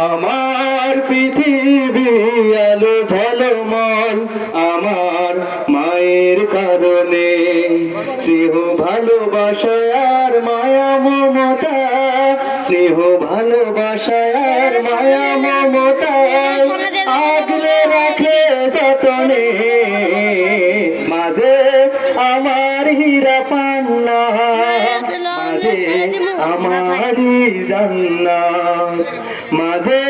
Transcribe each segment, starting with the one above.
আমার পৃথিবী আলো ঝলমল আমার মায়ের কারণে। স্নেহ ভালোবাসা আর মায়া মমতা, স্নেহ ভালোবাসা আর মায়া মমতা আগলে রাখে যতনে। মাঝে আমার হীরা পান্না, মাঝে আমারই জান্নাত, মাঝে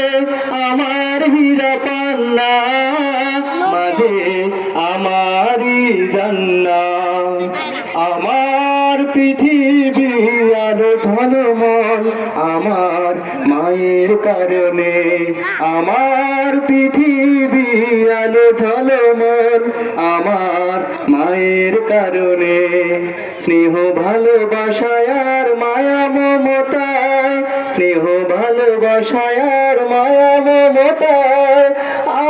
আমার হীরা পান্না, মাঝে আমারই জান্নাত। আমার পৃথিবী আলো ঝলমল আমার মায়ের কারণে। আমার পৃথিবী আলো ঝলমল আমার মায়ের কারণে। স্নেহ ভালোবাসায় আর মায়া মমতায়, স্নেহ ভালোবাসায় আর মায়া মমতায়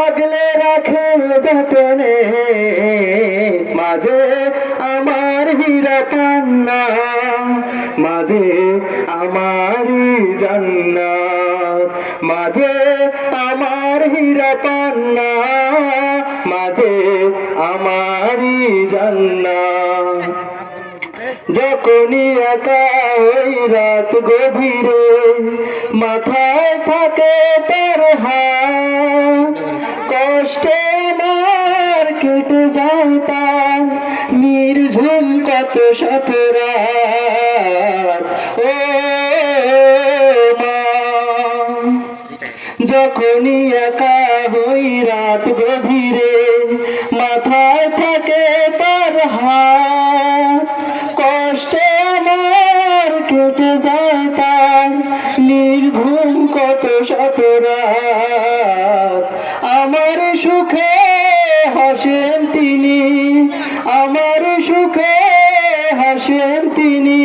আগলে রাখে যতনে। মাঝে আমার হীরা পান্না, মাঝে আমারই জান্নাত, মাঝে আমার হীরা পান্না, মাঝে আমারই জান্নাত। যখনই একা ওই রাত গভীরে মাথায় থাকে তার হাত, কষ্টে আমার কেটে যায় তার নির্ঝুম কত শত রাত। ও মা, যখনই একা ওই রাত গভীরে মাথায় থাকে তার হাত, কষ্টে আমার কেটে যায় তার নির্ঘুম কত শত রাত। আমার সুখে হাসেন তিনি, আমার সুখে হাসেন তিনি,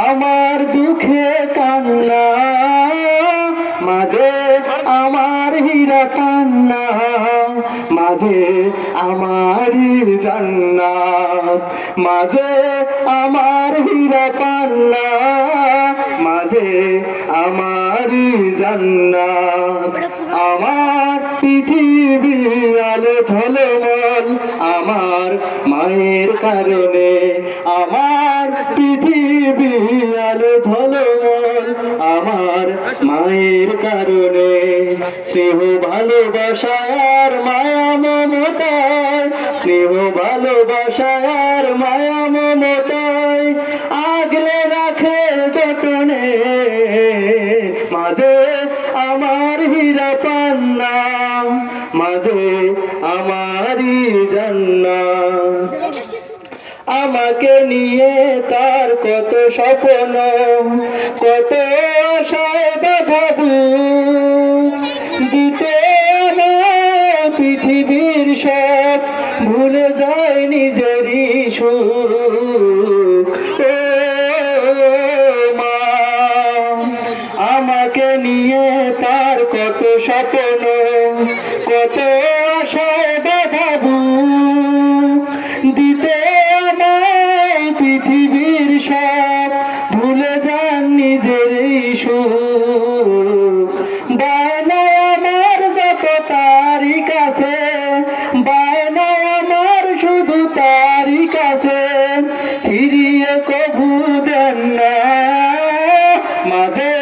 আমার দুঃখে কান্না। মাঝে আমার হীরা পান্না, মাঝে আমারই জান্নাত, মাঝে আমার হীরা পান্না, মাঝে আমারই জান্নাত। আমার পৃথিবী আলো ঝলমল আমার মায়ের কারণে। আমার পৃথিবী আলো ঝলমল আমার মায়ের কারণে। স্নেহ ভালোবাসা আর মায়া মমতায়, স্নেহ ভালোবাসা আর মায়া মমতায় আগলে রাখে যতনে। মাঝে আমার হীরা পান্না, মাঝে আমারই জান্নাত। আমাকে নিয়ে তার কত স্বপ্ন, কত আশায় বাঁধাবু, দিতে আমার পৃথিবীর সব ভুলে যায় নিজেরই সুখ। ও মা, আমাকে নিয়ে তার কত স্বপ্ন, কত আশায় বাঁধাবু, দিতে আমায় পৃথিবীর সব ভুলে যান নিজেরই সুখ। বায়নায় আমার যত তারই কাছে, বায়নায় আমার শুধু তারই কাছে, ফিরিয়ে কভু দেন না। মাঝে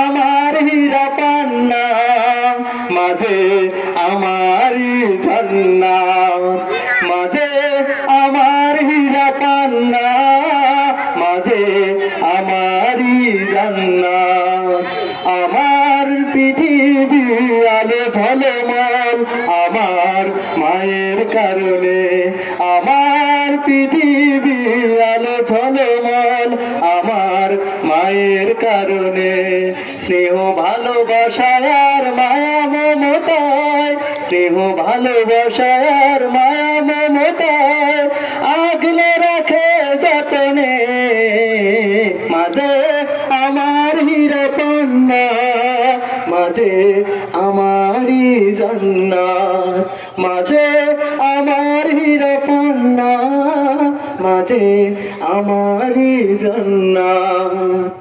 আমার হীরা পান্না, মাঝে আমারই জান্নাত, মাঝে আমার হীরা পান্না, মাঝে আমারই জান্নাত। আমার পৃথিবী আলো ঝলমল আমার মায়ের কারণে। আমার পৃথিবী আলো ঝলমল আমার মায়ের কারণে। স্নেহ ভালোবাসা আর মায়া মমতায়, স্নেহ ভালোবাসা আর মায়া মমতায় আগলে রাখে যতনে। মাঝে আমার হীরা পান্না, মাঝে আমারই জান্নাত, মাঝে আমার হীরা পান্না, মাঝে আমারই জান্নাত।